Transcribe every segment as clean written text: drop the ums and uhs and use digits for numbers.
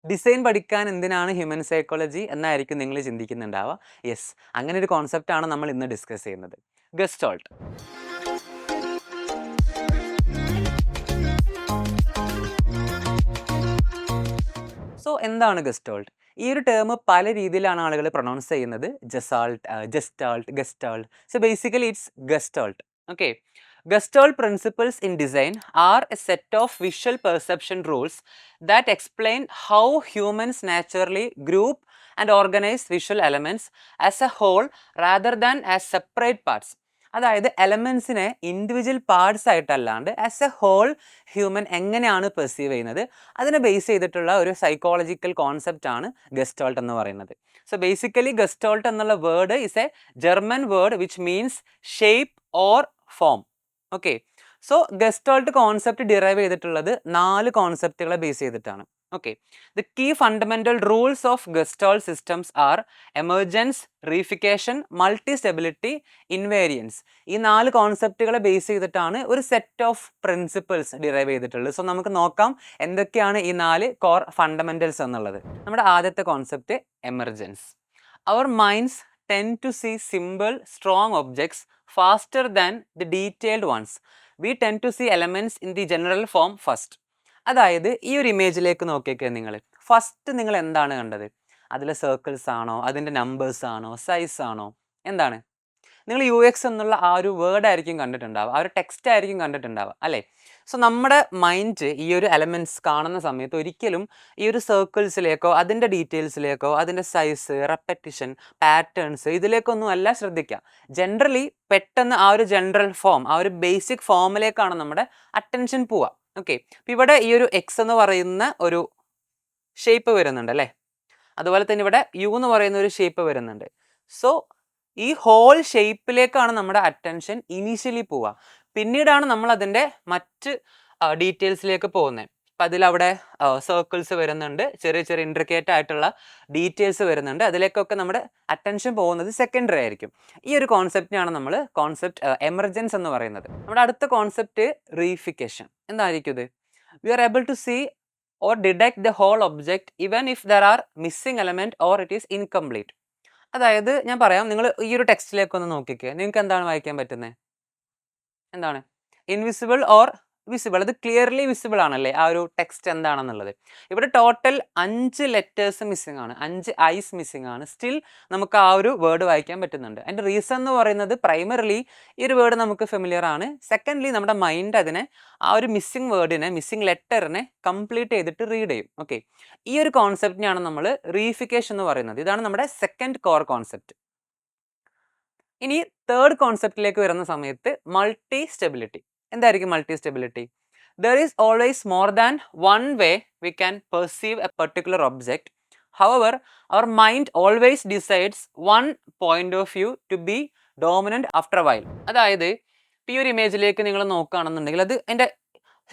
Design പഠിക്കാൻ എന്തിനാണ് human psychology എന്നായിരിക്കും നിങ്ങൾ ചിന്തിക്കുന്നുണ്ടാവുക. യെസ്, അങ്ങനെ ഒരു കോൺസെപ്റ്റാണ് നമ്മൾ ഇന്ന് ഡിസ്കസ് ചെയ്യുന്നത്. ഗസ്റ്റാൾട്ട്. സോ എന്താണ് ഗസ്റ്റാൾട്ട്? ഈ ഒരു ടേം പല രീതിയിലാണ് ആളുകൾ പ്രൊനൗൺസ് ചെയ്യുന്നത്. Gestalt, gestalt. So basically it's gestalt. Okay. Gestalt principles in design are a set of visual perception rules that explain how humans naturally group and organize visual elements as a whole rather than as separate parts. അതായത് എലമെൻസിനെ individual parts ആയിട്ടല്ലാണ്ട് as a whole human എങ്ങനെയാണ് perceive ചെയ്യുന്നത് അതിനെ base ചെയ്തിട്ടുള്ള ഒരു psychological concept ആണ് gestalt എന്ന് പറയുന്നത്. സോ ബേസിക്കലി ഗസ്റ്റാൾട്ട് എന്നുള്ള word is a German word which means shape or form. Okay. So gestalt concept derive ചെയ്തിട്ടുള്ളത് 4 കോൺസെപ്റ്റുകളെ ബേസ് ചെയ്തിട്ടാണ്. Okay. The key fundamental rules of gestalt systems are emergence, reification, multi stability, invariance. ഈ 4 കോൺസെപ്റ്റുകളെ base ചെയ്തിട്ടാണ് ഒരു set of principles derive ചെയ്തിട്ടുള്ളത്. So നമുക്ക് നോക്കാം എന്തൊക്കെയാണ് ഈ 4 കോർ ഫണ്ടമെന്റൽസ് എന്നുള്ളത്. നമ്മുടെ ആദ്യത്തെ concept emergence. Our minds tend to see simple, strong objects faster than the detailed ones. We tend to see elements in the general form first. അതായത് ഈ ഒരു ഇമേജിലേക്ക് നോക്കിയൊക്കെ നിങ്ങൾ ഫസ്റ്റ് നിങ്ങൾ എന്താണ് കണ്ടത്? അതിലെ സർക്കിൾസ് ആണോ, അതിൻ്റെ നമ്പേഴ്സ് ആണോ, സൈസ് ആണോ, എന്താണ്? നിങ്ങൾ UX എന്നുള്ള ആ ഒരു വേർഡ് ആയിരിക്കും കണ്ടിട്ടുണ്ടാവുക, ആ ഒരു ടെക്സ്റ്റ് ആയിരിക്കും കണ്ടിട്ടുണ്ടാവുക, അല്ലേ? സോ നമ്മുടെ മൈൻഡ് ഈ ഒരു എലമെൻറ്റ്സ് കാണുന്ന സമയത്ത് ഒരിക്കലും ഈ ഒരു സർക്കിൾസിലേക്കോ അതിൻ്റെ ഡീറ്റെയിൽസിലേക്കോ അതിൻ്റെ സൈസ്, റെപ്പറ്റിഷൻ, പാറ്റേൺസ് ഇതിലേക്കൊന്നും അല്ല ശ്രദ്ധിക്കുക. ജനറലി പെട്ടെന്ന് ആ ഒരു ജനറൽ ഫോം, ആ ഒരു ബേസിക് ഫോമിലേക്കാണ് നമ്മുടെ അറ്റൻഷൻ പോവുക. ഓക്കെ. ഇവിടെ ഈ ഒരു എക്സ് എന്ന് പറയുന്ന ഒരു ഷേപ്പ് വരുന്നുണ്ട് അല്ലേ? അതുപോലെ തന്നെ ഇവിടെ യു എന്ന് പറയുന്ന ഒരു ഷേപ്പ് വരുന്നുണ്ട്. സോ ഈ ഹോൾ ഷേപ്പിലേക്കാണ് നമ്മുടെ അറ്റൻഷൻ ഇനീഷ്യലി പോവുക. പിന്നീടാണ് നമ്മൾ അതിൻ്റെ മറ്റ് ഡീറ്റെയിൽസിലേക്ക് പോകുന്നത്. അപ്പം അതിലവിടെ സർക്കിൾസ് വരുന്നുണ്ട്, ചെറിയ ചെറിയ ഇൻട്രിക്കേറ്റ് ആയിട്ടുള്ള ഡീറ്റെയിൽസ് വരുന്നുണ്ട്. അതിലേക്കൊക്കെ നമ്മുടെ അറ്റൻഷൻ പോകുന്നത് സെക്കൻഡറി ആയിരിക്കും. ഈ ഒരു കോൺസെപ്റ്റിനാണ് നമ്മൾ കോൺസെപ്റ്റ് എമർജൻസ് എന്ന് പറയുന്നത്. നമ്മുടെ അടുത്ത കോൺസെപ്റ്റ് റീഫിക്കേഷൻ. എന്തായിരിക്കും ഇത്? We are able to see or detect the whole object even if there are missing element or it is incomplete. അതായത് ഞാൻ പറയാം, നിങ്ങൾ ഈ ഒരു ടെക്സ്റ്റിലേക്ക് ഒന്ന് നോക്കിക്കേ. നിങ്ങൾക്ക് എന്താണ് വായിക്കാൻ പറ്റുന്നത്? എന്താണ്? Invisible or visible. അത് ക്ലിയർലി വിസിബിൾ ആണല്ലേ ആ ഒരു ടെക്സ്റ്റ് എന്താണെന്നുള്ളത്. ഇവിടെ ടോട്ടൽ 5 ലെറ്റേഴ്സ് മിസ്സിംഗ് ആണ്, 5 ഐസ് മിസ്സിംഗ് ആണ്. സ്റ്റിൽ നമുക്ക് ആ ഒരു വേർഡ് വായിക്കാൻ പറ്റുന്നുണ്ട്. അതിൻ്റെ റീസൺ എന്ന് പറയുന്നത് പ്രൈമറിലി ഈ ഒരു വേർഡ് നമുക്ക് ഫെമിലിയർ ആണ്. സെക്കൻഡ്ലി നമ്മുടെ മൈൻഡ് അതിനെ ആ ഒരു മിസ്സിംഗ് വേർഡിനെ, മിസ്സിംഗ് ലെറ്ററിനെ കംപ്ലീറ്റ് ചെയ്തിട്ട് റീഡ് ചെയ്യും. ഓക്കെ. ഈ ഒരു കോൺസെപ്റ്റിനെയാണ് നമ്മൾ റീഫിക്കേഷൻ എന്ന് പറയുന്നത്. ഇതാണ് നമ്മുടെ സെക്കൻഡ് കോർ കോൺസെപ്റ്റ്. ഇനി തേർഡ് കോൺസെപ്റ്റിലേക്ക് വരുന്ന സമയത്ത് മൾട്ടി സ്റ്റെബിലിറ്റി. എന്തായിരിക്കും multi stability? There is always more than one way we can perceive a particular object. However our mind always decides one point of view to be dominant after a while. അതായത് ഈ ഒരു ഇമേജിലേക്ക് നിങ്ങൾ നോക്കുകയാണെന്നുണ്ടെങ്കിൽ അത് എൻ്റെ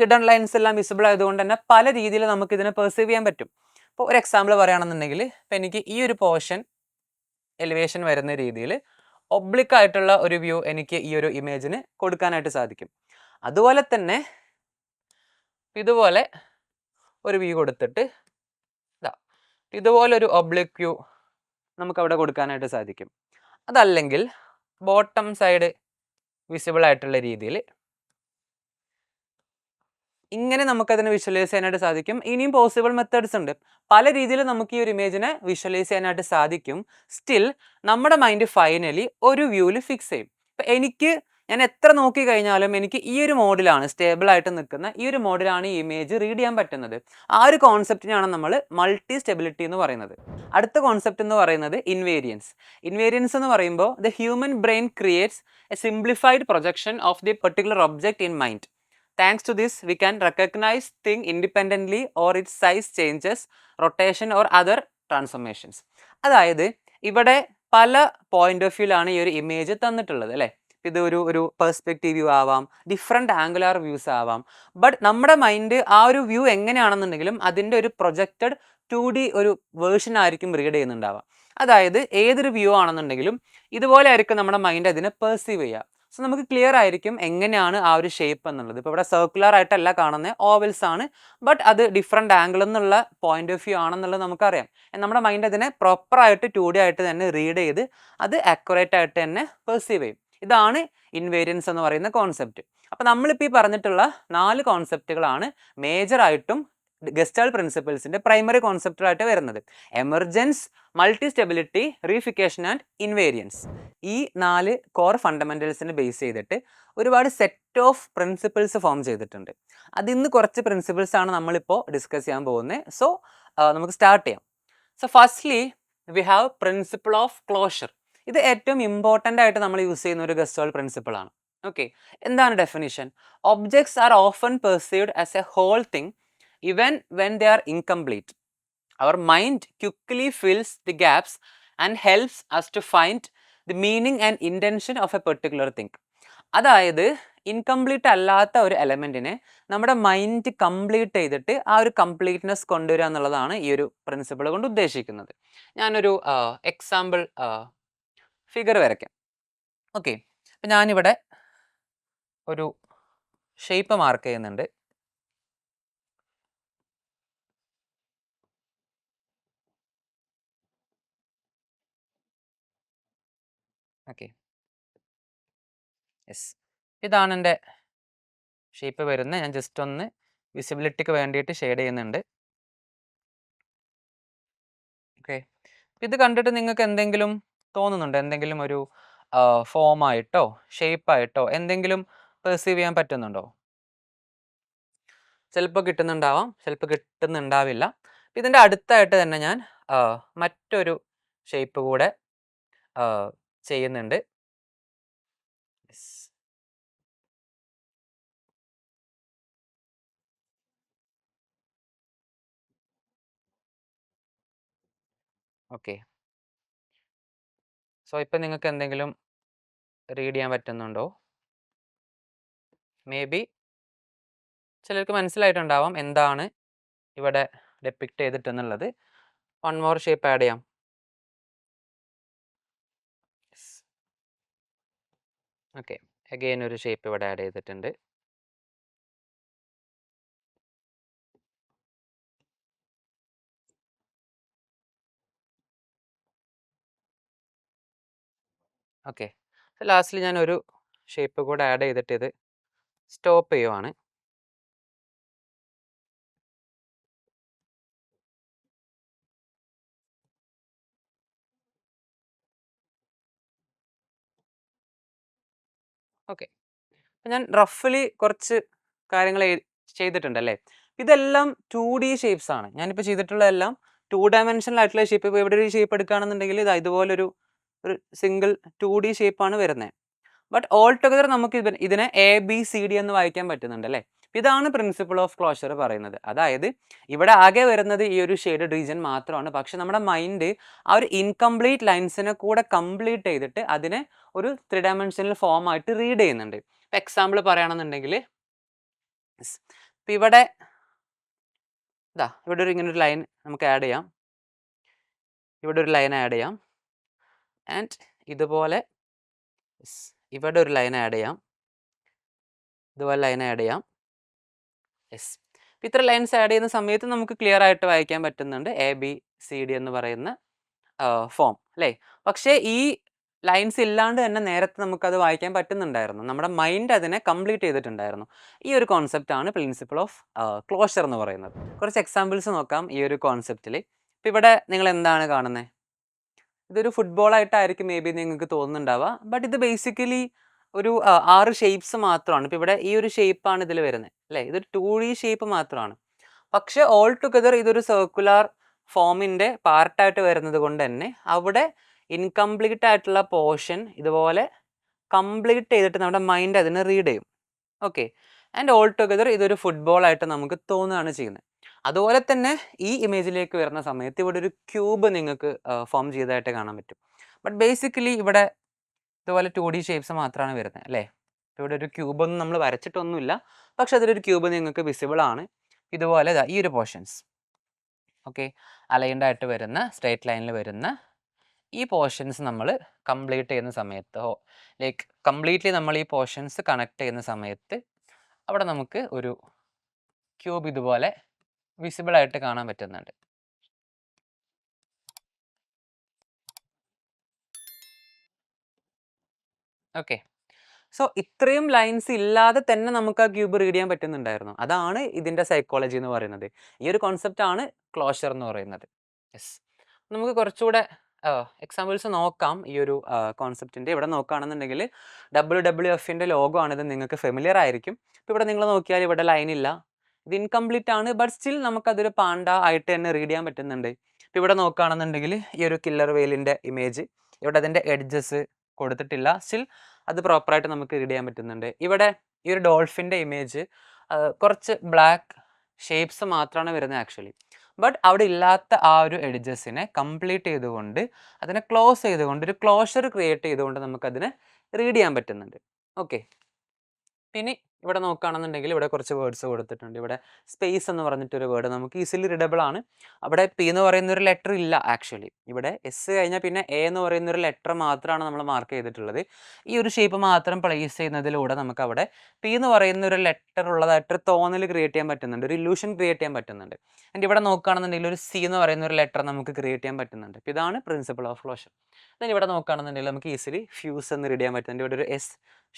hidden lines എല്ലാം visible ആയതുകൊണ്ട് തന്നെ പല രീതിയിൽ നമുക്ക് ഇതിനെ പെർസീവ് ചെയ്യാൻ പറ്റും. ഇപ്പോൾ ഒരു എക്സാമ്പിൾ പറയുകയാണെന്നുണ്ടെങ്കിൽ ഇപ്പം എനിക്ക് ഈ ഒരു പോർഷൻ എലിവേഷൻ വരുന്ന രീതിയിൽ ഒബ്ലിക് ആയിട്ടുള്ള ഒരു വ്യൂ എനിക്ക് ഈ ഒരു ഇമേജിന് കൊടുക്കാനായിട്ട് സാധിക്കും. അതുപോലെ തന്നെ ഇതുപോലെ ഒരു വ്യൂ കൊടുത്തിട്ട് ഇതുപോലെ ഒരു ഒബ്ലിക് വ്യൂ നമുക്കവിടെ കൊടുക്കാനായിട്ട് സാധിക്കും. അതല്ലെങ്കിൽ ബോട്ടം സൈഡ് വിസിബിൾ ആയിട്ടുള്ള രീതിയിൽ ഇങ്ങനെ നമുക്കതിനെ വിഷ്വലൈസ് ചെയ്യാനായിട്ട് സാധിക്കും. ഇനിയും പോസിബിൾ മെത്തേഡ്സ് ഉണ്ട്. പല രീതിയിൽ നമുക്ക് ഈ ഒരു ഇമേജിനെ വിഷ്വലൈസ് ചെയ്യാനായിട്ട് സാധിക്കും. സ്റ്റിൽ നമ്മുടെ മൈൻഡ് ഫൈനലി ഒരു വ്യൂവിൽ ഫിക്സ് ചെയ്യും. ഇപ്പം ഞാൻ എത്ര നോക്കി കഴിഞ്ഞാലും എനിക്ക് ഈ ഒരു മോഡിലാണ് സ്റ്റേബിൾ ആയിട്ട് നിൽക്കുന്ന, ഈ ഒരു മോഡിലാണ് ഈ ഇമേജ് റീഡ് ചെയ്യാൻ പറ്റുന്നത്. ആ ഒരു കോൺസെപ്റ്റിനാണ് നമ്മൾ മൾട്ടി സ്റ്റെബിലിറ്റി എന്ന് പറയുന്നത്. അടുത്ത കോൺസെപ്റ്റ് എന്ന് പറയുന്നത് ഇൻവേരിയൻസ്. ഇൻവേരിയൻസ് എന്ന് പറയുമ്പോൾ the human brain creates A simplified projection of the particular object in mind. Thanks to this, we can recognize things independently or its size changes, rotation or other transformations. അതായത് ഇവിടെ പല point of വ്യൂലാണ് ഈ ഒരു image തന്നിട്ടുള്ളത് അല്ലേ? ഇത് ഒരു perspective view ആവാം, ഡിഫറെൻറ്റ് ആംഗുലാർ വ്യൂസ് ആവാം. ബട്ട് നമ്മുടെ മൈൻഡ് ആ ഒരു വ്യൂ എങ്ങനെയാണെന്നുണ്ടെങ്കിലും അതിൻ്റെ ഒരു പ്രൊജക്റ്റഡ് 2D ഒരു വേർഷൻ ആയിരിക്കും റീഡ് ചെയ്യുന്നുണ്ടാവുക. അതായത് ഏതൊരു വ്യൂ ആണെന്നുണ്ടെങ്കിലും ഇതുപോലെ ആയിരിക്കും നമ്മുടെ മൈൻഡ് അതിനെ പെർസീവ് ചെയ്യുക. സോ നമുക്ക് ക്ലിയർ ആയിരിക്കും എങ്ങനെയാണ് ആ ഒരു ഷേപ്പ് എന്നുള്ളത്. ഇപ്പോൾ ഇവിടെ സർക്കുലർ ആയിട്ടല്ല കാണുന്നത്, ഓവൽസ് ആണ്. ബട്ട് അത് ഡിഫറെൻറ്റ് ആംഗിൾ എന്നുള്ള പോയിന്റ് ഓഫ് വ്യൂ ആണെന്നുള്ളത് നമുക്കറിയാം. നമ്മുടെ മൈൻഡ് അതിനെ പ്രോപ്പറായിട്ട് 2D ആയിട്ട് തന്നെ റീഡ് ചെയ്ത് അത് ആക്യുറേറ്റ് ആയിട്ട് തന്നെ പെർസീവ് ചെയ്യും. ഇതാണ് ഇൻവേരിയൻസ് എന്ന് പറയുന്ന കോൺസെപ്റ്റ്. അപ്പോൾ നമ്മളിപ്പോൾ ഈ പറഞ്ഞിട്ടുള്ള 4 കോൺസെപ്റ്റുകളാണ് മേജറായിട്ടും ഗസ്റ്റാൾട്ട് പ്രിൻസിപ്പിൾസിൻ്റെ പ്രൈമറി കോൺസെപ്റ്റുകളായിട്ട് വരുന്നത്. Emergence, multi stability, reification and invariance. ഈ 4 കോർ ഫണ്ടമെന്റൽസിനെ ബേസ് ചെയ്തിട്ട് ഒരുപാട് സെറ്റ് ഓഫ് പ്രിൻസിപ്പിൾസ് ഫോം ചെയ്തിട്ടുണ്ട്. അതിന്ന് കുറച്ച് പ്രിൻസിപ്പിൾസ് ആണ് നമ്മളിപ്പോൾ ഡിസ്കസ് ചെയ്യാൻ പോകുന്നത്. സോ നമുക്ക് സ്റ്റാർട്ട് ചെയ്യാം. So firstly we have principle of closure. ഇത് ഏറ്റവും ഇമ്പോർട്ടൻ്റ് ആയിട്ട് നമ്മൾ യൂസ് ചെയ്യുന്ന ഒരു ഗസ്റ്റാൾട്ട് പ്രിൻസിപ്പിൾ ആണ്. ഓക്കെ, എന്താണ് definition? Objects are often perceived as a whole thing even when they are incomplete. Our mind quickly fills the gaps and helps us to find the meaning and intention of a particular thing. അതായത് incomplete അല്ലാത്ത ഒരു എലമെൻറ്റിനെ നമ്മുടെ mind complete ചെയ്തിട്ട് ആ ഒരു completeness കൊണ്ടുവരിക എന്നുള്ളതാണ് ഈ ഒരു പ്രിൻസിപ്പിൾ കൊണ്ട് ഉദ്ദേശിക്കുന്നത്. ഞാനൊരു എക്സാമ്പിൾ ഫിഗർ വരയ്ക്കാം. ഓക്കെ, അപ്പം ഞാനിവിടെ ഒരു ഷേപ്പ് മാർക്ക് ചെയ്യുന്നുണ്ട്. ഓക്കെ, യെസ്, ഇതാണ് എൻ്റെ ഷേപ്പ് വരുന്നത്. ഞാൻ ജസ്റ്റ് ഒന്ന് വിസിബിലിറ്റിക്ക് വേണ്ടിയിട്ട് ഷെയ്ഡ് ചെയ്യുന്നുണ്ട്. ഓക്കെ, ഇത് കണ്ടിട്ട് നിങ്ങൾക്ക് എന്തെങ്കിലും തോന്നുന്നുണ്ടോ? എന്തെങ്കിലും ഒരു ഫോമായിട്ടോ ഷേപ്പായിട്ടോ എന്തെങ്കിലും പെർസീവ് ചെയ്യാൻ പറ്റുന്നുണ്ടോ? ചിലപ്പോൾ കിട്ടുന്നുണ്ടാവാം, ചിലപ്പോൾ കിട്ടുന്നുണ്ടാവില്ല. ഇതിൻ്റെ അടുത്തായിട്ട് തന്നെ ഞാൻ മറ്റൊരു ഷേപ്പ് കൂടെ ചെയ്യുന്നുണ്ട്. ഓക്കെ, സോ ഇപ്പം നിങ്ങൾക്ക് എന്തെങ്കിലും റീഡ് ചെയ്യാൻ പറ്റുന്നുണ്ടോ? മേ ബി ചിലർക്ക് മനസ്സിലായിട്ടുണ്ടാവാം എന്താണ് ഇവിടെ ഡെപ്പിക്റ്റ് ചെയ്തിട്ടെന്നുള്ളത്. വൺ മോർ ഷേപ്പ് ആഡ് ചെയ്യാം. ഓക്കെ, അഗെയിൻ ഒരു ഷേപ്പ് ഇവിടെ ആഡ് ചെയ്തിട്ടുണ്ട്. ഓക്കെ, ലാസ്റ്റിൽ ഞാൻ ഒരു ഷേപ്പ് കൂടെ ആഡ് ചെയ്തിട്ട് ഇത് സ്റ്റോപ്പ് ചെയ്യുവാണ്. ഓക്കെ, ഞാൻ റഫ്ലി കുറച്ച് കാര്യങ്ങൾ ചെയ്തിട്ടുണ്ടല്ലേ. ഇതെല്ലാം 2D ഷേപ്സ് ആണ്. ഞാനിപ്പോൾ ചെയ്തിട്ടുള്ളതെല്ലാം 2 ഡയമെൻഷനൽ ആയിട്ടുള്ള ഷേപ്പ്. ഇപ്പോൾ ഇവിടെ ഒരു ഷേപ്പ് എടുക്കുകയാണെന്നുണ്ടെങ്കിൽ ഇതുപോലൊരു സിംഗിൾ 2D ഷേപ്പാണ് വരുന്നത്. ബട്ട് ഓൾ ടുഗദർ നമുക്ക് ഇതിനെ ABCD എന്ന് വായിക്കാൻ പറ്റുന്നുണ്ട് അല്ലേ. ഇതാണ് പ്രിൻസിപ്പിൾ ഓഫ് ക്ലോഷർ പറയുന്നത്. അതായത് ഇവിടെ ആകെ വരുന്നത് ഈ ഒരു ഷെയ്ഡഡ് റീജിയൻ മാത്രമാണ്. പക്ഷെ നമ്മുടെ മൈൻഡ് ആ ഒരു ഇൻകംപ്ലീറ്റ് ലൈൻസിനെ കൂടെ കംപ്ലീറ്റ് ചെയ്തിട്ട് അതിനെ ഒരു 3 ഡയമെൻഷനൽ ഫോം ആയിട്ട് റീഡ് ചെയ്യുന്നുണ്ട്. ഇപ്പം എക്സാമ്പിൾ പറയുകയാണെന്നുണ്ടെങ്കിൽ ഇപ്പം ഇവിടെ ഇവിടെ ഇങ്ങനെ ഒരു ലൈൻ നമുക്ക് ആഡ് ചെയ്യാം. ഇവിടെ ഒരു ലൈൻ ആഡ് ചെയ്യാം. ആൻഡ് ഇതുപോലെ ഇവിടെ ഒരു ലൈൻ ആഡ് ചെയ്യാം. ഇതുപോലെ ലൈൻ ആഡ് ചെയ്യാം. യെസ്, ഇത്ര ലൈൻസ് ആഡ് ചെയ്യുന്ന സമയത്ത് നമുക്ക് ക്ലിയർ ആയിട്ട് വായിക്കാൻ പറ്റുന്നുണ്ട് ABCD എന്ന് പറയുന്ന ഫോം അല്ലേ. പക്ഷേ ഈ ലൈൻസ് ഇല്ലാണ്ട് തന്നെ നേരത്തെ നമുക്കത് വായിക്കാൻ പറ്റുന്നുണ്ടായിരുന്നു. നമ്മുടെ മൈൻഡ് അതിനെ കംപ്ലീറ്റ് ചെയ്തിട്ടുണ്ടായിരുന്നു. ഈ ഒരു കോൺസെപ്റ്റാണ് പ്രിൻസിപ്പിൾ ഓഫ് ക്ലോഷർ എന്ന് പറയുന്നത്. കുറച്ച് എക്സാമ്പിൾസ് നോക്കാം ഈ ഒരു കോൺസെപ്റ്റിൽ. ഇപ്പം ഇവിടെ നിങ്ങൾ എന്താണ് കാണുന്നത്? ഇതൊരു ഫുട്ബോളായിട്ടായിരിക്കും മേ ബി നിങ്ങൾക്ക് തോന്നുന്നുണ്ടാവുക. ബട്ട് ഇത് ബേസിക്കലി ഒരു 6 ഷേപ്സ് മാത്രമാണ്. ഇപ്പോൾ ഇവിടെ ഈ ഒരു ഷേപ്പാണ് ഇതിൽ വരുന്നത് അല്ലേ. ഇതൊരു 2D ഷേപ്പ് മാത്രമാണ്. പക്ഷേ ഓൾ ടുഗദർ ഇതൊരു സർക്കുലർ ഫോമിൻ്റെ പാർട്ടായിട്ട് വരുന്നത് കൊണ്ട് തന്നെ അവിടെ ഇൻകംപ്ലീറ്റ് ആയിട്ടുള്ള പോർഷൻ ഇതുപോലെ കംപ്ലീറ്റ് ചെയ്തിട്ട് നമ്മുടെ മൈൻഡ് അതിനെ റീഡ് ചെയ്യും. ഓക്കെ, ആൻഡ് ഓൾ ടുഗദർ ഇതൊരു ഫുട്ബോളായിട്ട് നമുക്ക് തോന്നുകയാണ് ചെയ്യുന്നത്. അതുപോലെ തന്നെ ഈ ഇമേജിലേക്ക് വരുന്ന സമയത്ത് ഇവിടെ ഒരു ക്യൂബ് നിങ്ങൾക്ക് ഫോം ചെയ്തതായിട്ട് കാണാൻ പറ്റും. ബട്ട് ബേസിക്കലി ഇവിടെ ഇതുപോലെ 2D ഷേപ്സ് മാത്രമാണ് വരുന്നത് അല്ലേ. ഇവിടെ ഒരു ക്യൂബൊന്നും നമ്മൾ വരച്ചിട്ടൊന്നുമില്ല. പക്ഷെ അതിലൊരു ക്യൂബ് നിങ്ങൾക്ക് വിസിബിൾ ആണ്. ഇതുപോലെ ഈ ഒരു പോർഷൻസ് ഓക്കെ അലൈൻഡ് ആയിട്ട് വരുന്ന സ്ട്രേറ്റ് ലൈനിൽ വരുന്ന ഈ പോർഷൻസ് നമ്മൾ കംപ്ലീറ്റ് ചെയ്യുന്ന സമയത്തോ ലൈക്ക് കംപ്ലീറ്റ്ലി നമ്മൾ ഈ പോർഷൻസ് കണക്ട് ചെയ്യുന്ന സമയത്ത് അവിടെ നമുക്ക് ഒരു ക്യൂബ് ഇതുപോലെ വിസിബിൾ ആയിട്ട് കാണാൻ പറ്റുന്നുണ്ട്. ഓക്കെ, സോ ഇത്രയും ലൈൻസ് ഇല്ലാതെ തന്നെ നമുക്ക് ആ ക്യൂബ് റീഡ് ചെയ്യാൻ പറ്റുന്നുണ്ടായിരുന്നു. അതാണ് ഇതിൻ്റെ സൈക്കോളജി എന്ന് പറയുന്നത്. ഈ ഒരു കോൺസെപ്റ്റ് ആണ് ക്ലോഷർ എന്ന് പറയുന്നത്. യെസ്, നമുക്ക് കുറച്ചുകൂടെ എക്സാമ്പിൾസ് നോക്കാം ഈ ഒരു കോൺസെപ്റ്റിൻ്റെ. ഇവിടെ നോക്കുകയാണെന്നുണ്ടെങ്കിൽ WWFൻ്റെ ലോഗോ ആണിത്, നിങ്ങൾക്ക് ഫെമിലിയർ ആയിരിക്കും. ഇപ്പോൾ ഇവിടെ നിങ്ങൾ നോക്കിയാൽ ഇവിടെ ലൈൻ ഇല്ല, ഇത് ഇൻകംപ്ലീറ്റ് ആണ്, ബട്ട് സ്റ്റിൽ നമുക്കതൊരു പാണ്ട ആയിട്ട് തന്നെ റീഡ് ചെയ്യാൻ പറ്റുന്നുണ്ട്. ഇപ്പോൾ ഇവിടെ നോക്കുകയാണെന്നുണ്ടെങ്കിൽ ഈ ഒരു കില്ലർ വെയിലിൻ്റെ ഇമേജ്, ഇവിടെ അതിൻ്റെ എഡ്ജസ് കൊടുത്തിട്ടില്ല, സ്റ്റിൽ അത് പ്രോപ്പറായിട്ട് നമുക്ക് റീഡ് ചെയ്യാൻ പറ്റുന്നുണ്ട്. ഇവിടെ ഈ ഒരു ഡോൾഫിൻ്റെ ഇമേജ് കുറച്ച് ബ്ലാക്ക് ഷേപ്സ് മാത്രമാണ് വരുന്നത് ആക്ച്വലി, ബട്ട് അവിടെ ഇല്ലാത്ത ആ ഒരു എഡ്ജസിനെ കംപ്ലീറ്റ് ചെയ്തുകൊണ്ട് അതിനെ ക്ലോസ് ചെയ്തുകൊണ്ട് ഒരു ക്ലോഷർ ക്രിയേറ്റ് ചെയ്തുകൊണ്ട് നമുക്കതിനെ റീഡ് ചെയ്യാൻ പറ്റുന്നുണ്ട്. ഓക്കെ, പിന്നെ ഇവിടെ നോക്കുകയാണെന്നുണ്ടെങ്കിൽ ഇവിടെ കുറച്ച് വേർഡ്സ് കൊടുത്തിട്ടുണ്ട്. ഇവിടെ സ്പേസ് എന്ന് പറഞ്ഞിട്ടൊരു വേർഡ് നമുക്ക് ഈസിലി റീഡബിൾ ആണ്. അവിടെ പി എന്ന് പറയുന്ന ഒരു ലെറ്റർ ഇല്ല ആക്ച്വലി. ഇവിടെ എസ് കഴിഞ്ഞാൽ പിന്നെ എ എന്ന് പറയുന്ന ഒരു ലെറ്റർ മാത്രമാണ് നമ്മൾ മാർക്ക് ചെയ്തിട്ടുള്ളത്. ഈ ഒരു ഷേപ്പ് മാത്രം പ്ലേസ് ചെയ്യുന്നതിലൂടെ നമുക്ക് അവിടെ പി എന്ന് പറയുന്ന ഒരു ലെറ്റർ ഉള്ളതായിട്ട് തോന്നൽ ക്രിയേറ്റ് ചെയ്യാൻ പറ്റുന്നുണ്ട്, ഒരു ഇല്യൂഷൻ ക്രിയേറ്റ് ചെയ്യാൻ പറ്റുന്നുണ്ട്. ആൻഡ് ഇവിടെ നോക്കുകയാണെന്നുണ്ടെങ്കിൽ ഒരു സി എന്ന് പറയുന്ന ഒരു ലെറ്റർ നമുക്ക് ക്രിയേറ്റ് ചെയ്യാൻ പറ്റുന്നുണ്ട്. അപ്പോൾ ഇതാണ് പ്രിൻസിപ്പിൾ ഓഫ് ക്ലോഷർ. ദെൻ ഇവിടെ നോക്കുകയാണെന്നുണ്ടെങ്കിൽ നമുക്ക് ഈസിലി ഫ്യൂസ് എന്ന് റീഡ് ചെയ്യാൻ പറ്റുന്നുണ്ട്. ഇവിടെ ഒരു എസ്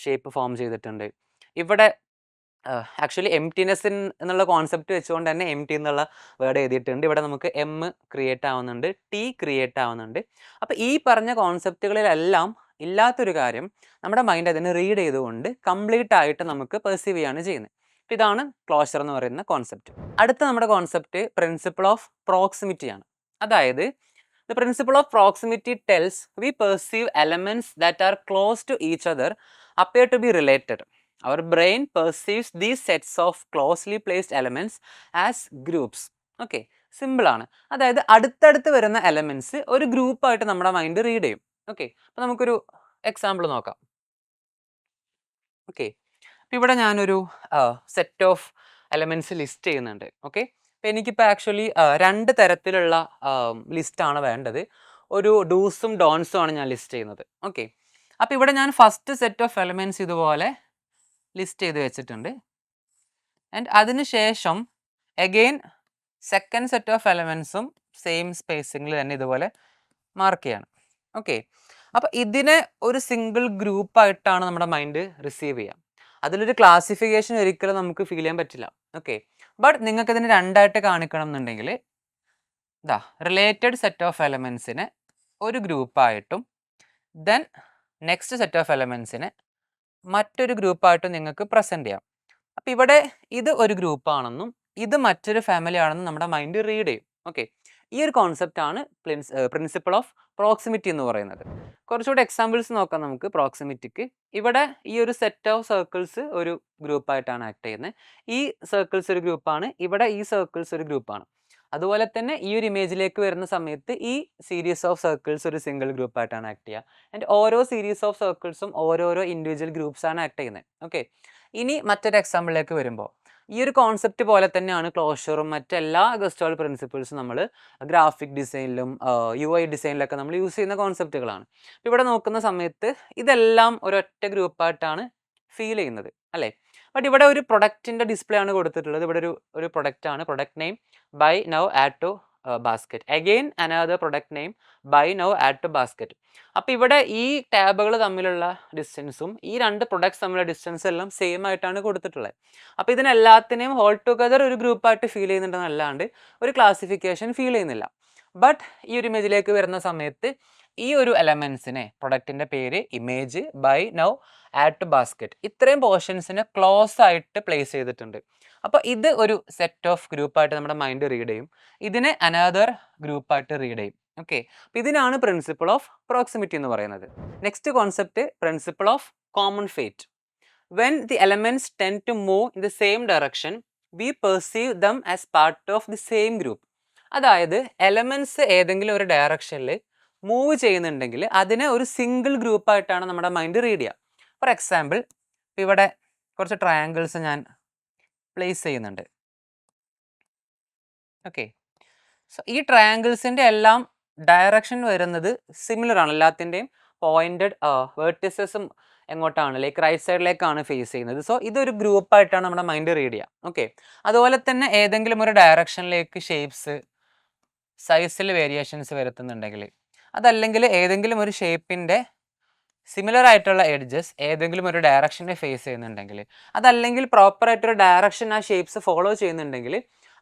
ഷേപ്പ് ഫോം ചെയ്തിട്ടുണ്ട്. ഇവിടെ ആക്ച്വലി എംപ്റ്റിനെസ് എന്നുള്ള കോൺസെപ്റ്റ് വെച്ചുകൊണ്ട് തന്നെ എം ടി എന്നുള്ള വേർഡ് എഴുതിയിട്ടുണ്ട്. ഇവിടെ നമുക്ക് എം ക്രിയേറ്റ് ആവുന്നുണ്ട്, ടി ക്രിയേറ്റ് ആവുന്നുണ്ട്. അപ്പോൾ ഈ പറഞ്ഞ കോൺസെപ്റ്റുകളിലെല്ലാം ഇല്ലാത്തൊരു കാര്യം നമ്മുടെ മൈൻഡ് അതിനെ റീഡ് ചെയ്തുകൊണ്ട് കംപ്ലീറ്റ് ആയിട്ട് നമുക്ക് പെർസീവ് ചെയ്യാണ് ചെയ്യുന്നത്. അപ്പോൾ ഇതാണ് ക്ലോഷർ എന്ന് പറയുന്ന കോൺസെപ്റ്റ്. അടുത്ത നമ്മുടെ കോൺസെപ്റ്റ് പ്രിൻസിപ്പിൾ ഓഫ് പ്രോക്സിമിറ്റി ആണ്. അതായത് the principle of proximity tells we perceive elements that are close to each other appear to be related. Our brain perceives these sets of closely placed elements as groups. Okay, simple ആണ്. അതായത് അടുത്തടുത്ത് വരുന്ന elements ഒരു ഗ്രൂപ്പായിട്ട് നമ്മുടെ mind read ചെയ്യും. Okay, അപ്പോൾ നമുക്കൊരു എക്സാമ്പിൾ നോക്കാം. ഓക്കെ, അപ്പോൾ ഇവിടെ ഞാനൊരു സെറ്റ് ഓഫ് എലമെന്റ്സ് ലിസ്റ്റ് ചെയ്യുന്നുണ്ട്. ഓക്കെ, അപ്പോൾ എനിക്കിപ്പോൾ ആക്ച്വലി രണ്ട് തരത്തിലുള്ള ലിസ്റ്റാണ് വേണ്ടത്. ഒരു ഡൂസും ഡോൺസും ആണ് ഞാൻ ലിസ്റ്റ് ചെയ്യുന്നത്. ഓക്കെ, അപ്പോൾ ഇവിടെ ഞാൻ ഫസ്റ്റ് സെറ്റ് ഓഫ് എലമെന്റ്സ് ഇതുപോലെ ലിസ്റ്റ് ചെയ്ത് വെച്ചിട്ടുണ്ട്. ആൻഡ് അതിന് ശേഷം അഗെയിൻ സെക്കൻഡ് സെറ്റ് ഓഫ് എലമെന്റ്സും സെയിം സ്പേസിങ്ങിൽ തന്നെ ഇതുപോലെ മാർക്ക് ചെയ്യണം. ഓക്കെ, അപ്പോൾ ഇതിനെ ഒരു സിംഗിൾ ഗ്രൂപ്പായിട്ടാണ് നമ്മുടെ മൈൻഡ് റിസീവ് ചെയ്യുക. അതിലൊരു ക്ലാസിഫിക്കേഷൻ ഒരിക്കലും നമുക്ക് ഫീൽ ചെയ്യാൻ പറ്റില്ല. ഓക്കെ, ബട്ട് നിങ്ങൾക്ക് ഇതിന് രണ്ടായിട്ട് കാണിക്കണം എന്നുണ്ടെങ്കിൽ ഇതാ റിലേറ്റഡ് സെറ്റ് ഓഫ് എലമെന്റ്സിനെ ഒരു ഗ്രൂപ്പായിട്ടും ദെൻ നെക്സ്റ്റ് സെറ്റ് ഓഫ് എലമെന്റ്സിനെ മറ്റൊരു ഗ്രൂപ്പായിട്ട് നിങ്ങൾക്ക് പ്രസൻറ്റ് ചെയ്യാം. അപ്പോൾ ഇവിടെ ഇത് ഒരു ഗ്രൂപ്പാണെന്നും ഇത് മറ്റൊരു ഫാമിലി ആണെന്നും നമ്മുടെ മൈൻഡ് റീഡ് ചെയ്യും. ഓക്കെ, ഈ ഒരു കോൺസെപ്റ്റ് ആണ് പ്രിൻസിപ്പിൾ ഓഫ് പ്രോക്സിമിറ്റി എന്ന് പറയുന്നത്. കുറച്ചുകൂടെ എക്സാമ്പിൾസ് നോക്കാം നമുക്ക് പ്രോക്സിമിറ്റിക്ക്. ഇവിടെ ഈ ഒരു സെറ്റ് ഓഫ് സർക്കിൾസ് ഒരു ഗ്രൂപ്പായിട്ടാണ് ആക്ട് ചെയ്യുന്നത്. ഈ സർക്കിൾസ് ഒരു ഗ്രൂപ്പാണ്, ഇവിടെ ഈ സർക്കിൾസ് ഒരു ഗ്രൂപ്പാണ്. അതുപോലെ തന്നെ ഈ ഒരു ഇമേജിലേക്ക് വരുന്ന സമയത്ത് ഈ സീരീസ് ഓഫ് സർക്കിൾസ് ഒരു സിംഗിൾ ഗ്രൂപ്പായിട്ടാണ് ആക്ട് ചെയ്യുക. ആൻഡ് ഓരോ സീരീസ് ഓഫ് സർക്കിൾസും ഓരോരോ ഇൻഡിവിജ്വൽ ഗ്രൂപ്പ്സാണ് ആക്ട് ചെയ്യുന്നത്. ഓക്കെ, ഇനി മറ്റൊരു എക്സാമ്പിളിലേക്ക് വരുമ്പോൾ ഈ ഒരു കോൺസെപ്റ്റ് പോലെ തന്നെയാണ് ക്ലോഷറും മറ്റെല്ലാ ഗസ്റ്റോൾ പ്രിൻസിപ്പിൾസും നമ്മൾ ഗ്രാഫിക് ഡിസൈനിലും UI ഡിസൈനിലൊക്കെ നമ്മൾ യൂസ് ചെയ്യുന്ന കോൺസെപ്റ്റുകളാണ്. ഇവിടെ നോക്കുന്ന സമയത്ത് ഇതെല്ലാം ഒരൊറ്റ ഗ്രൂപ്പായിട്ടാണ് ഫീൽ ചെയ്യുന്നത് അല്ലേ. ബട്ട് ഇവിടെ ഒരു പ്രൊഡക്റ്റിൻ്റെ ഡിസ്പ്ലേ ആണ് കൊടുത്തിട്ടുള്ളത്. ഇവിടെ ഒരു പ്രൊഡക്റ്റ് ആണ്, product name buy now add to basket, again another product name buy now add to basket. അപ്പോൾ ഇവിടെ ഈ ടാബുകൾ തമ്മിലുള്ള ഡിസ്റ്റൻസും ഈ രണ്ട് പ്രൊഡക്ട്സ് തമ്മിലുള്ള ഡിസ്റ്റൻസും എല്ലാം സെയിം ആയിട്ടാണ് കൊടുത്തിട്ടുള്ളത്. അപ്പോൾ ഇതിനെല്ലാത്തിനെയും ഹോൾ ടുഗദർ ഒരു ഗ്രൂപ്പായിട്ട് ഫീൽ ചെയ്യുന്നുണ്ടെന്നല്ലാണ്ട് ഒരു ക്ലാസിഫിക്കേഷൻ ഫീൽ ചെയ്യുന്നില്ല. ബട്ട് ഈ ഒരു ഇമേജിലേക്ക് വരുന്ന സമയത്ത് ഈ ഒരു എലമെൻസിനെ പ്രൊഡക്റ്റിൻ്റെ പേര് image buy now add to basket ഇത്രയും പോർഷൻസിനെ ക്ലോസ് ആയിട്ട് പ്ലേസ് ചെയ്തിട്ടുണ്ട്. അപ്പോൾ ഇത് ഒരു സെറ്റ് ഓഫ് ഗ്രൂപ്പായിട്ട് നമ്മുടെ മൈൻഡ് റീഡ് ചെയ്യും, ഇതിനെ അനദർ ഗ്രൂപ്പായിട്ട് റീഡ് ചെയ്യും. ഓക്കെ, അപ്പോൾ ഇതിനാണ് പ്രിൻസിപ്പിൾ ഓഫ് പ്രോക്സിമിറ്റി എന്ന് പറയുന്നത്. Next concept principle of common fate. When the elements tend to move in the same direction we perceive them as part of the same group. അതായത് elements ഏതെങ്കിലും ഒരു ഡയറക്ഷനിൽ move ചെയ്യുന്നുണ്ടെങ്കിൽ അതിനെ ഒരു സിംഗിൾ ഗ്രൂപ്പായിട്ടാണ് നമ്മുടെ മൈൻഡ് റീഡ് ചെയ്യുക. ഫോർ എക്സാമ്പിൾ ഇവിടെ കുറച്ച് ട്രയാങ്കിൾസ് ഞാൻ പ്ലേസ് ചെയ്യുന്നുണ്ട്. ഓക്കെ, സോ ഈ ട്രയാങ്കിൾസിൻ്റെ എല്ലാം ഡയറക്ഷൻ വരുന്നത് സിമിലർ ആണ് എല്ലാത്തിൻ്റെയും പോയിന്റഡ് വേർട്ടിസസും എങ്ങോട്ടാണ് ലൈക്ക് റൈറ്റ് സൈഡിലേക്കാണ് ഫേസ് ചെയ്യുന്നത്. സോ ഇതൊരു ഗ്രൂപ്പായിട്ടാണ് നമ്മുടെ മൈൻഡ് റീഡ് ചെയ്യുക. ഓക്കെ, അതുപോലെ തന്നെ ഏതെങ്കിലും ഒരു ഡയറക്ഷനിലേക്ക് ഷേപ്സ് സൈസിൽ വേരിയേഷൻസ് വരുത്തുന്നുണ്ടെങ്കിൽ, അതല്ലെങ്കിൽ ഏതെങ്കിലും ഒരു ഷേപ്പിൻ്റെ സിമിലർ ആയിട്ടുള്ള എഡ്ജസ് ഏതെങ്കിലും ഒരു ഡയറക്ഷനെ ഫേസ് ചെയ്യുന്നുണ്ടെങ്കിൽ, അതല്ലെങ്കിൽ പ്രോപ്പറായിട്ടൊരു ഡയറക്ഷൻ ആ ഷേപ്സ് ഫോളോ ചെയ്യുന്നുണ്ടെങ്കിൽ,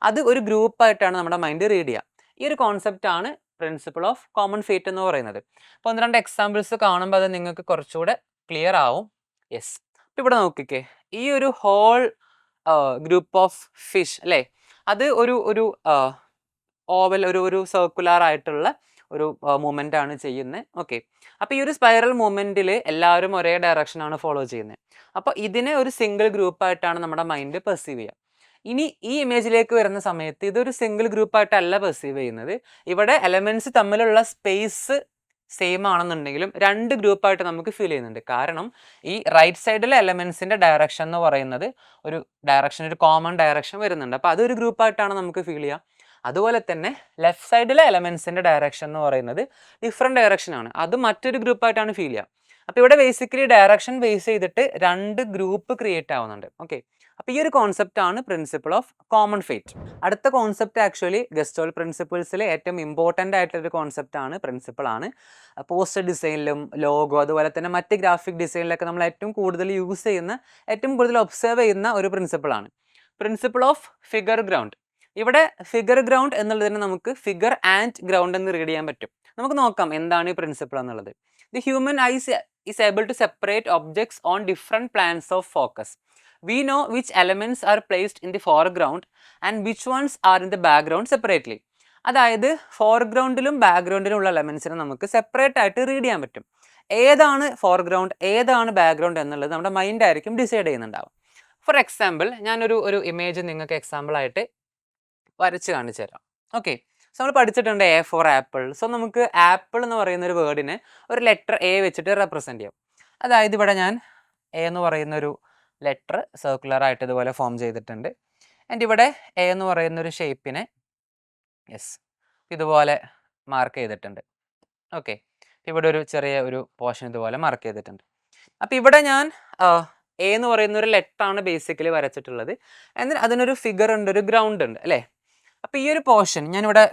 അത് ഒരു ഗ്രൂപ്പായിട്ടാണ് നമ്മുടെ മൈൻഡ് റീഡ് ചെയ്യുക. ഈ ഒരു കോൺസെപ്റ്റാണ് പ്രിൻസിപ്പിൾ ഓഫ് കോമൺ ഫേറ്റ് എന്ന് പറയുന്നത്. അപ്പോൾ ഒന്ന് രണ്ട് എക്സാമ്പിൾസ് കാണുമ്പോൾ അത് നിങ്ങൾക്ക് കുറച്ചുകൂടെ ക്ലിയർ ആവും. യെസ്, അപ്പോൾ ഇവിടെ നോക്കിക്കേ, ഈ ഒരു ഹോൾ ഗ്രൂപ്പ് ഓഫ് ഫിഷ് അല്ലേ, അത് ഒരു ഒരു ഓവൽ ഒരു സർക്കുലർ ആയിട്ടുള്ള ഒരു മൂവ്മെൻ്റ് ആണ് ചെയ്യുന്നത്. ഓക്കെ, അപ്പോൾ ഈ ഒരു സ്പൈറൽ മൂവ്മെൻറ്റിൽ എല്ലാവരും ഒരേ ഡയറക്ഷനാണ് ഫോളോ ചെയ്യുന്നത്. അപ്പോൾ ഇതിനെ ഒരു സിംഗിൾ ഗ്രൂപ്പായിട്ടാണ് നമ്മുടെ മൈൻഡ് പെർസീവ് ചെയ്യുക. ഇനി ഈ ഇമേജിലേക്ക് വരുന്ന സമയത്ത് ഇതൊരു സിംഗിൾ ഗ്രൂപ്പായിട്ടല്ല പെർസീവ് ചെയ്യുന്നത്. ഇവിടെ എലമെൻറ്റ്സ് തമ്മിലുള്ള സ്പേസ് സെയിം ആണെന്നുണ്ടെങ്കിലും രണ്ട് ഗ്രൂപ്പായിട്ട് നമുക്ക് ഫീൽ ചെയ്യുന്നുണ്ട്. കാരണം ഈ റൈറ്റ് സൈഡിലെ എലമെൻസിൻ്റെ ഡയറക്ഷൻ എന്ന് പറയുന്നത് ഒരു ഡയറക്ഷൻ, ഒരു കോമൺ ഡയറക്ഷൻ വരുന്നുണ്ട്. അപ്പോൾ അതൊരു ഗ്രൂപ്പായിട്ടാണ് നമുക്ക് ഫീൽ ചെയ്യുക. അതുപോലെ തന്നെ ലെഫ്റ്റ് സൈഡിലെ എലമെൻസിൻ്റെ ഡയറക്ഷൻ എന്ന് പറയുന്നത് ഡിഫറെൻറ്റ് ഡയറക്ഷനാണ്, അത് മറ്റൊരു ഗ്രൂപ്പായിട്ടാണ് ഫീൽ ചെയ്യുക. അപ്പോൾ ഇവിടെ ബേസിക്കലി ഡയറക്ഷൻ ബേസ് ചെയ്തിട്ട് രണ്ട് ഗ്രൂപ്പ് ക്രിയേറ്റ് ആവുന്നുണ്ട്. ഓക്കെ, അപ്പോൾ ഈ ഒരു കോൺസെപ്റ്റാണ് പ്രിൻസിപ്പിൾ ഓഫ് കോമൺ ഫേറ്റ്. അടുത്ത കോൺസെപ്റ്റ് ആക്ച്വലി ഗസ്റ്റോൾ പ്രിൻസിപ്പിൾസിൽ ഏറ്റവും ഇമ്പോർട്ടൻ്റ് ആയിട്ടൊരു കോൺസെപ്റ്റാണ്, പ്രിൻസിപ്പിളാണ്. പോസ്റ്റർ ഡിസൈനിലും ലോഗോ അതുപോലെ തന്നെ മറ്റ് ഗ്രാഫിക് ഡിസൈനിലൊക്കെ നമ്മൾ ഏറ്റവും കൂടുതൽ യൂസ് ചെയ്യുന്ന, ഏറ്റവും കൂടുതൽ ഒബ്സർവ് ചെയ്യുന്ന ഒരു പ്രിൻസിപ്പിളാണ് പ്രിൻസിപ്പിൾ ഓഫ് ഫിഗർ ഗ്രൗണ്ട്. ഇവിടെ ഫിഗർ ഗ്രൗണ്ട് എന്നുള്ളതിന് നമുക്ക് ഫിഗർ ആൻഡ് ഗ്രൗണ്ട് എന്ന് റീഡ് ചെയ്യാൻ പറ്റും. നമുക്ക് നോക്കാം എന്താണ് ഈ പ്രിൻസിപ്പിൾ എന്നുള്ളത്. The human eyes is able to separate objects on different planes of focus. We know which elements are placed in the foreground and which ones are in the background separately. അതായത് ഫോർഗ്രൗണ്ടിലും ബാക്ക്ഗ്രൗണ്ടിലും ഉള്ള എലമെൻസിനെ നമുക്ക് separate ആയിട്ട് read ചെയ്യാൻ പറ്റും. ഏതാണ് foreground ഏതാണ് background എന്നുള്ളത് നമ്മുടെ മൈൻഡ് ആയിരിക്കും ഡിസൈഡ് ചെയ്യുന്നുണ്ടാവും. ഫോർ എക്സാമ്പിൾ ഞാനൊരു ഇമേജ് നിങ്ങൾക്ക് എക്സാമ്പിളായിട്ട് വരച്ച് കാണിച്ചു തരാം. ഓക്കെ, സോ നമ്മൾ പഠിച്ചിട്ടുണ്ട് എ ഫോർ ആപ്പിൾ. സോ നമുക്ക് ആപ്പിൾ എന്ന് പറയുന്ന ഒരു വേർഡിനെ ഒരു ലെറ്റർ എ വെച്ചിട്ട് റെപ്രസെൻറ്റ് ചെയ്യാം. അതായത് ഇവിടെ ഞാൻ എ എന്ന് പറയുന്നൊരു ലെറ്റർ സർക്കുലർ ആയിട്ട് ഇതുപോലെ ഫോം ചെയ്തിട്ടുണ്ട്. ആൻഡ് ഇവിടെ എ എന്ന് പറയുന്ന ഒരു ഷേപ്പിനെ ഇതുപോലെ മാർക്ക് ചെയ്തിട്ടുണ്ട്. ഓക്കെ, ഇവിടെ ഒരു ചെറിയ ഒരു പോർഷൻ ഇതുപോലെ മാർക്ക് ചെയ്തിട്ടുണ്ട്. അപ്പോൾ ഇവിടെ ഞാൻ എ എന്ന് പറയുന്ന ഒരു ലെറ്റർ ആണ് ബേസിക്കലി വരച്ചിട്ടുള്ളത്. എന്നിട്ട് അതിനൊരു ഫിഗർ ഉണ്ട്, ഒരു ഗ്രൗണ്ട് ഉണ്ട് അല്ലേ. അപ്പോൾ ഈ ഒരു പോർഷൻ ഞാനിവിടെ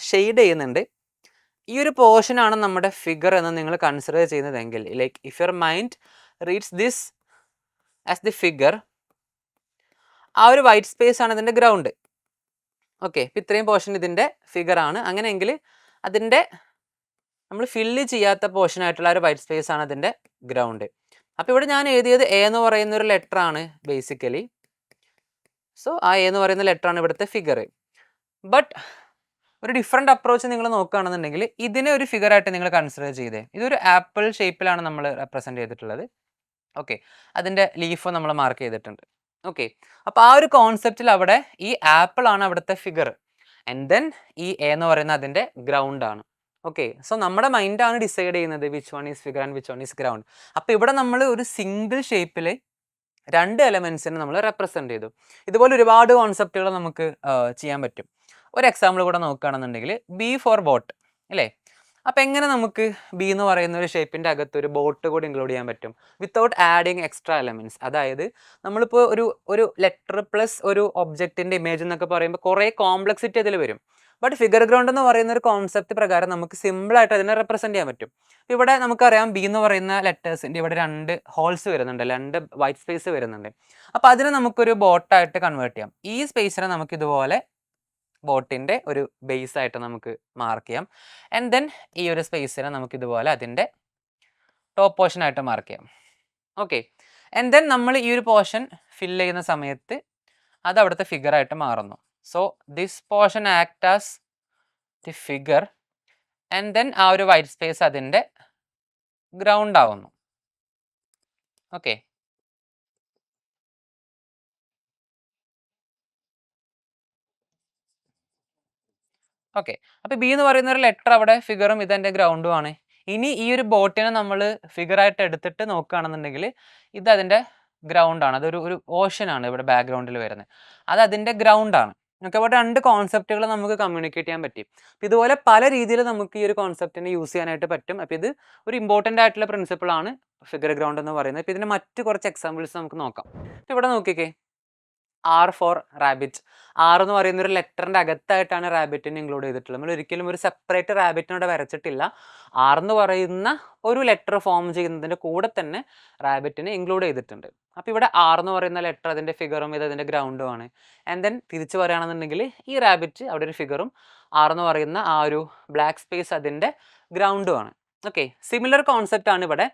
ഷെയ്ഡ് ചെയ്യുന്നുണ്ട്. ഈ ഒരു പോർഷനാണ് നമ്മുടെ ഫിഗർ എന്ന് നിങ്ങൾ കൺസിഡർ ചെയ്യുന്നതെങ്കിൽ, like if your mind reads this as the figure, ആ ഒരു വൈറ്റ് സ്പേസ് ആണ് ഇതിൻ്റെ ഗ്രൗണ്ട്. ഓക്കെ, ഇപ്പം ഇത്രയും പോർഷൻ ഇതിൻ്റെ ഫിഗർ ആണ്. അങ്ങനെയെങ്കിൽ അതിൻ്റെ നമ്മൾ ഫില്ല് ചെയ്യാത്ത പോർഷൻ ആയിട്ടുള്ള ഒരു വൈറ്റ് സ്പേസ് ആണ് അതിൻ്റെ ഗ്രൗണ്ട്. അപ്പോൾ ഇവിടെ ഞാൻ എഴുതിയത് എ എന്ന് പറയുന്ന ഒരു ലെറ്റർ ആണ് ബേസിക്കലി. സോ ആ എ എന്ന് പറയുന്ന ലെറ്റർ ആണ് ഇവിടുത്തെ ഫിഗർ. ബട്ട് ഒരു ഡിഫറെൻറ്റ് അപ്രോച്ച് നിങ്ങൾ നോക്കുകയാണെന്നുണ്ടെങ്കിൽ ഇതിനെ ഒരു ഫിഗറായിട്ട് നിങ്ങൾ കൺസിഡർ ചെയ്തേ. ഇതൊരു ആപ്പിൾ ഷേപ്പിലാണ് നമ്മൾ റെപ്രസെൻറ്റ് ചെയ്തിട്ടുള്ളത്. ഓക്കെ, അതിൻ്റെ ലീഫ് നമ്മൾ മാർക്ക് ചെയ്തിട്ടുണ്ട്. ഓക്കെ, അപ്പോൾ ആ ഒരു കോൺസെപ്റ്റിൽ അവിടെ ഈ ആപ്പിൾ ആണ് അവിടുത്തെ ഫിഗർ, ആൻഡ് ദെൻ ഈ എ എന്ന് പറയുന്നത് അതിൻ്റെ ഗ്രൗണ്ട് ആണ്. ഓക്കെ, സോ നമ്മുടെ മൈൻഡാണ് ഡിസൈഡ് ചെയ്യുന്നത് which one is figure and which one is ground. അപ്പോൾ ഇവിടെ നമ്മൾ ഒരു സിംഗിൾ ഷേപ്പിൽ രണ്ട് എലമെൻസിനെ നമ്മൾ റെപ്രസെൻറ്റ് ചെയ്തു. ഇതുപോലെ ഒരുപാട് കോൺസെപ്റ്റുകൾ നമുക്ക് ചെയ്യാൻ പറ്റും. ഒരു എക്സാമ്പിൾ കൂടെ നോക്കുകയാണെന്നുണ്ടെങ്കിൽ ബി ഫോർ ബോട്ട് അല്ലേ. അപ്പോൾ എങ്ങനെ നമുക്ക് ബി എന്ന് പറയുന്ന ഒരു ഷേപ്പിൻ്റെ അകത്ത് ഒരു ബോട്ട് കൂടി ഇൻക്ലൂഡ് ചെയ്യാൻ പറ്റും വിത്തൗട്ട് ആഡിങ് എക്സ്ട്രാ എലമെൻറ്റ്സ്. അതായത് നമ്മളിപ്പോൾ ഒരു ലെറ്റർ പ്ലസ് ഒരു ഒബ്ജക്റ്റിൻ്റെ ഇമേജ് എന്നൊക്കെ പറയുമ്പോൾ കുറേ കോംപ്ലക്സിറ്റി അതിൽ വരും. ബട്ട് ഫിഗർ ഗ്രൗണ്ട് എന്ന് പറയുന്ന ഒരു കോൺസെപ്റ്റ് പ്രകാരം നമുക്ക് സിമ്പിളായിട്ട് അതിനെ റെപ്രസെൻറ്റ് ചെയ്യാൻ പറ്റും. ഇവിടെ നമുക്കറിയാം ബി എന്ന് പറയുന്ന ലെറ്റേഴ്സിൻ്റെ ഇവിടെ രണ്ട് ഹോൾസ് വരുന്നുണ്ട്, രണ്ട് വൈറ്റ് സ്പേസ് വരുന്നുണ്ട്. അപ്പോൾ അതിനെ നമുക്കൊരു ബോട്ടായിട്ട് കൺവേർട്ട് ചെയ്യാം. ഈ സ്പേസിനെ നമുക്കിതുപോലെ ബോട്ടിൻ്റെ ഒരു ബേസ് ആയിട്ട് നമുക്ക് മാർക്ക് ചെയ്യാം. ആൻഡ് ദെൻ ഈ ഒരു സ്പേസിനെ നമുക്കിതുപോലെ അതിൻ്റെ ടോപ്പ് പോർഷൻ ആയിട്ട് മാർക്ക് ചെയ്യാം. ഓക്കെ, ആൻഡ് ദെൻ നമ്മൾ ഈ ഒരു പോർഷൻ ഫില്ല് ചെയ്യുന്ന സമയത്ത് അത് അവിടുത്തെ ഫിഗറായിട്ട് മാറുന്നു. So this portion act as the figure, and then ആ ഒരു വൈറ്റ് സ്പേസ് അതിൻ്റെ ഗ്രൗണ്ട് ആവുന്നു. ഓക്കെ, ഓക്കെ, അപ്പോൾ ബി എന്ന് പറയുന്ന ഒരു ലെറ്റർ അവിടെ ഫിഗറും ഇതെൻ്റെ ഗ്രൗണ്ടും ആണ്. ഇനി ഈ ഒരു ബോട്ടിനെ നമ്മൾ ഫിഗറായിട്ട് എടുത്തിട്ട് നോക്കുകയാണെന്നുണ്ടെങ്കിൽ ഇത് അതിൻ്റെ ഗ്രൗണ്ടാണ്. അതൊരു ഓഷ്യനാണ് ഇവിടെ ബാക്ക്ഗ്രൗണ്ടിൽ വരുന്നത്. അത് അതിൻ്റെ ഗ്രൗണ്ടാണ്. ഓക്കെ. അപ്പോൾ 2 കോൺസെപ്റ്റുകൾ നമുക്ക് കമ്മ്യൂണിക്കേറ്റ് ചെയ്യാൻ പറ്റി. അപ്പോൾ ഇതുപോലെ പല രീതിയിൽ നമുക്ക് ഈ ഒരു കോൺസെപ്റ്റിനെ യൂസ് ചെയ്യാനായിട്ട് പറ്റും. അപ്പോൾ ഇത് ഒരു ഇമ്പോർട്ടൻ്റ് ആയിട്ടുള്ള പ്രിൻസിപ്പിൾ ആണ് ഫിഗർ ഗ്രൗണ്ട് എന്ന് പറയുന്നത്. അപ്പോൾ ഇതിന് മറ്റ് കുറച്ച് എക്സാമ്പിൾസ് നമുക്ക് നോക്കാം. അപ്പോൾ ഇവിടെ നോക്കിക്കേ, ആർ ഫോർ റാബിറ്റ്. ആർ എന്ന് പറയുന്ന ഒരു ലെറ്ററിൻ്റെ അകത്തായിട്ടാണ് റാബിറ്റിനെ ഇൻക്ലൂഡ് ചെയ്തിട്ടുള്ളത്. നമ്മൾ ഒരിക്കലും ഒരു സെപ്പറേറ്റ് റാബിറ്റിനോട് വരച്ചിട്ടില്ല. ആർ എന്ന് പറയുന്ന ഒരു ലെറ്റർ ഫോം ചെയ്യുന്നതിൻ്റെ കൂടെ തന്നെ റാബിറ്റിനെ ഇൻക്ലൂഡ് ചെയ്തിട്ടുണ്ട്. അപ്പോൾ ഇവിടെ ആർ എന്ന് പറയുന്ന ലെറ്റർ അതിൻ്റെ ഫിഗറും ഇത് അതിൻ്റെ ഗ്രൗണ്ടും ആണ്. ആൻഡ് ദെൻ തിരിച്ച് പറയുകയാണെന്നുണ്ടെങ്കിൽ ഈ റാബിറ്റ് അവിടെ ഒരു ഫിഗറും ആർ എന്ന് പറയുന്ന ആ ഒരു ബ്ലാക്ക് സ്പേസ് അതിൻ്റെ ഗ്രൗണ്ടും ആണ്. ഓക്കെ. സിമിലർ കോൺസെപ്റ്റ് ആണ് ഇവിടെ.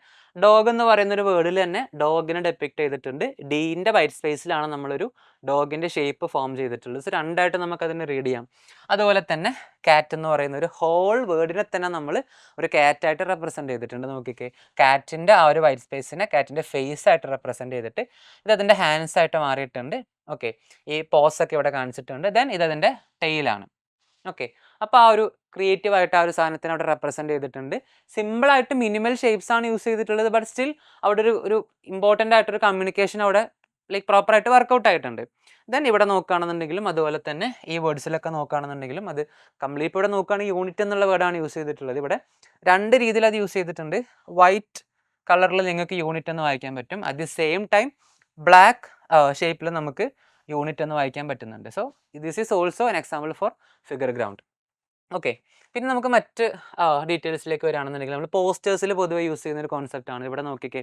ഡോഗ് എന്ന് പറയുന്ന ഒരു വേർഡിൽ തന്നെ ഡോഗിനെ ഡെപ്പിക്ട് ചെയ്തിട്ടുണ്ട്. ഡീൻ്റെ വൈറ്റ് സ്പേസിലാണ് നമ്മളൊരു ഡോഗിൻ്റെ ഷേപ്പ് ഫോം ചെയ്തിട്ടുള്ളത്. സോ രണ്ടായിട്ട് നമുക്കതിനെ റീഡ് ചെയ്യാം. അതുപോലെ തന്നെ കാറ്റ് എന്ന് പറയുന്ന ഒരു ഹോൾ വേർഡിനെ തന്നെ നമ്മൾ ഒരു കാറ്റായിട്ട് റെപ്രസെൻറ്റ് ചെയ്തിട്ടുണ്ട്. നോക്കിക്കേ, കാറ്റിൻ്റെ ആ ഒരു വൈറ്റ് സ്പേസിനെ കാറ്റിൻ്റെ ഫേസ് ആയിട്ട് റെപ്രസെൻറ്റ് ചെയ്തിട്ട് ഇത് അതിൻ്റെ ഹാൻഡ്സ് ആയിട്ട് മാറിയിട്ടുണ്ട്. ഓക്കെ. ഈ പോസ് ഒക്കെ ഇവിടെ കാണിച്ചിട്ടുണ്ട്. ദെൻ ഇതതിൻ്റെ ടെയിലാണ്. ഓക്കെ. അപ്പോൾ ആ ഒരു ക്രിയേറ്റീവായിട്ട് ആ ഒരു സാധനത്തിനെ അവിടെ റെപ്രസെൻറ്റ് ചെയ്തിട്ടുണ്ട്. സിമ്പിളായിട്ട് മിനിമൽ ഷേപ്സ് ആണ് യൂസ് ചെയ്തിട്ടുള്ളത്. ബട്ട് സ്റ്റിൽ അവിടെ ഒരു ഇമ്പോർട്ടൻ്റ് ആയിട്ടൊരു കമ്മ്യൂണിക്കേഷൻ അവിടെ ലൈക്ക് പ്രോപ്പറായിട്ട് വർക്കൗട്ട് ആയിട്ടുണ്ട്. ദെൻ ഇവിടെ നോക്കുകയാണെന്നുണ്ടെങ്കിലും അതുപോലെ തന്നെ ഈ വേർഡ്സിലൊക്കെ നോക്കുകയാണെന്നുണ്ടെങ്കിലും അത് കംപ്ലീറ്റ് ഇവിടെ നോക്കുകയാണെങ്കിൽ യൂണിറ്റ് എന്നുള്ള വേർഡാണ് യൂസ് ചെയ്തിട്ടുള്ളത്. ഇവിടെ 2 രീതിയിൽ അത് യൂസ് ചെയ്തിട്ടുണ്ട്. വൈറ്റ് കളറിൽ നിങ്ങൾക്ക് യൂണിറ്റ് എന്ന് വായിക്കാൻ പറ്റും. At the same time black ഷേപ്പിൽ നമുക്ക് യൂണിറ്റ് എന്ന് വായിക്കാൻ പറ്റുന്നുണ്ട്. So this is also an example for figure ground. Okay. പിന്നെ നമുക്ക് മറ്റ് ഡീറ്റെയിൽസിലേക്ക് വരികയാണെന്നുണ്ടെങ്കിൽ നമ്മൾ പോസ്റ്റേഴ്സിൽ പൊതുവെ യൂസ് ചെയ്യുന്ന ഒരു കോൺസെപ്റ്റാണ്. ഇവിടെ നോക്കിക്കേ,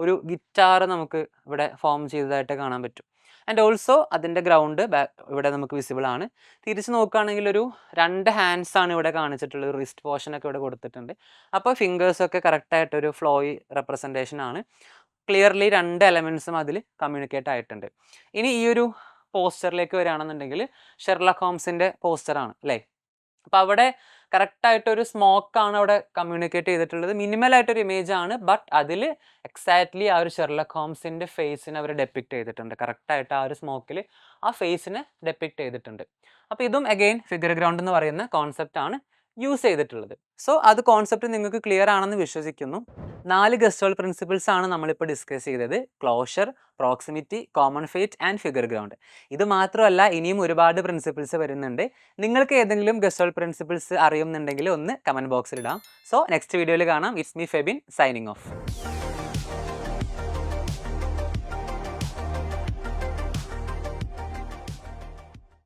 ഒരു ഗിറ്റാർ നമുക്ക് ഇവിടെ ഫോം ചെയ്തതായിട്ട് കാണാൻ പറ്റും. ആൻഡ് ഓൾസോ അതിൻ്റെ ഗ്രൗണ്ട് ഇവിടെ നമുക്ക് വിസിബിൾ ആണ്. തിരിച്ച് നോക്കുകയാണെങ്കിൽ ഒരു 2 ഹാൻഡ്സ് ആണ് ഇവിടെ കാണിച്ചിട്ടുള്ളത്. റിസ്റ്റ് പോർഷനൊക്കെ ഇവിടെ കൊടുത്തിട്ടുണ്ട്. അപ്പോൾ ഫിംഗേഴ്സൊക്കെ കറക്റ്റായിട്ടൊരു ഫ്ലോയി റെപ്രസെൻറ്റേഷൻ ആണ്. ക്ലിയർലി 2 എലമെൻസും അതിൽ കമ്മ്യൂണിക്കേറ്റ് ആയിട്ടുണ്ട്. ഇനി ഈ ഒരു പോസ്റ്ററിലേക്ക് വരികയാണെന്നുണ്ടെങ്കിൽ ഷെർലക് ഹോംസിൻ്റെ പോസ്റ്ററാണ് അല്ലേ. അപ്പോൾ അവിടെ കറക്റ്റായിട്ടൊരു സ്മോക്കാണ് അവിടെ കമ്മ്യൂണിക്കേറ്റ് ചെയ്തിട്ടുള്ളത്. മിനിമലായിട്ടൊരു ഇമേജ് ആണ്. ബട്ട് അതിൽ എക്സാക്ട്ലി ആ ഒരു ഷെർലക് ഹോംസിൻ്റെ ഫേസിനെ അവർ ഡെപ്പിക്റ്റ് ചെയ്തിട്ടുണ്ട്. കറക്റ്റായിട്ട് ആ ഒരു സ്മോക്കിൽ ആ ഫേസിനെ ഡെപ്പിക്റ്റ് ചെയ്തിട്ടുണ്ട്. അപ്പോൾ ഇതും അഗെയിൻ ഫിഗർ ഗ്രൗണ്ട് എന്ന് പറയുന്ന കോൺസെപ്റ്റാണ് യൂസ് ചെയ്തിട്ടുള്ളത്. സോ അത് കോൺസെപ്റ്റ് നിങ്ങൾക്ക് ക്ലിയർ ആണെന്ന് വിശ്വസിക്കുന്നു. 4 ഗസ്റ്റോൾ പ്രിൻസിപ്പിൾസ് ആണ് നമ്മളിപ്പോൾ ഡിസ്കസ് ചെയ്തത്. Closure, proximity, common fate and figure ground. ഇത് മാത്രമല്ല, ഇനിയും ഒരുപാട് പ്രിൻസിപ്പിൾസ് വരുന്നുണ്ട്. നിങ്ങൾക്ക് ഏതെങ്കിലും ഗസ്റ്റോൾ പ്രിൻസിപ്പിൾസ് അറിയുന്നുണ്ടെങ്കിൽ ഒന്ന് കമൻറ്റ് ബോക്സിൽ ഇടാം. സോ നെക്സ്റ്റ് വീഡിയോയിൽ കാണാം. It's me Febin signing off.